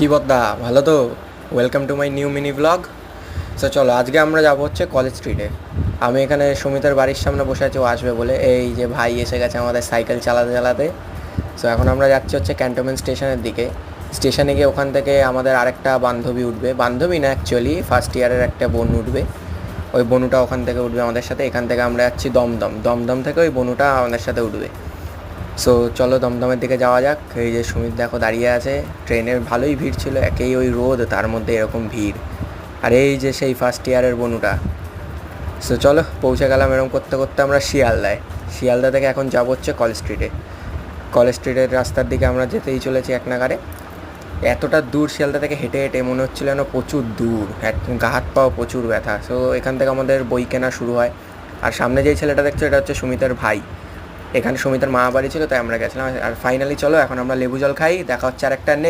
কি বদ্দা, ভালো তো? Welcome to my new mini blog. So চলো, আজকে আমরা যাবো হচ্ছে কলেজ স্ট্রিটে। আমি এখানে সুমিতার বাড়ির সামনে বসে আছি ও আসবে বলে। এই যে ভাই এসে গেছে আমাদের সাইকেল চালাতে চালাতে। সো এখন আমরা যাচ্ছি হচ্ছে ক্যান্টনমেন্ট স্টেশনের দিকে। স্টেশনে গিয়ে ওখান থেকে আমাদের আরেকটা বান্ধবী উঠবে, বান্ধবী না অ্যাকচুয়ালি ফার্স্ট ইয়ারের একটা বোন উঠবে। ওই বনুটা ওখান থেকে উঠবে আমাদের সাথে। এখান থেকে আমরা যাচ্ছি দমদম, দমদম থেকে ওই বনুটা আমাদের সাথে উঠবে। সো চলো দমদমের দিকে যাওয়া যাক। এই যে সুমিত দেখো দাঁড়িয়ে আছে। ট্রেনের ভালোই ভিড় ছিল, একেই ওই রোদ, তার মধ্যে এরকম ভিড়। আর এই যে সেই ফার্স্ট ইয়ারের বনুটা। সো চলো, পৌঁছে গেলাম এরকম করতে করতে আমরা শিয়ালদায়। শিয়ালদা থেকে এখন যাবো হচ্ছে কলেজ স্ট্রিটে। কলেজ স্ট্রিটের রাস্তার দিকে আমরা যেতেই চলেছি এক নাগারে। এতটা দূর শিয়ালদা থেকে হেঁটে হেঁটে মনে হচ্ছিল যেন প্রচুর দূর, গা হাত পাও প্রচুর ব্যথা। সো এখান থেকে আমাদের বই কেনা শুরু হয়। আর সামনে যেই ছেলেটা দেখছো এটা হচ্ছে সুমিতের ভাই। এখানে সুমিতার মা বাড়ি ছিল, তাই আমরা গেছিলাম। আর ফাইনালি চলো এখন আমরা লেবু জল খাই। দেখা হচ্ছে আর একটা নেক্সট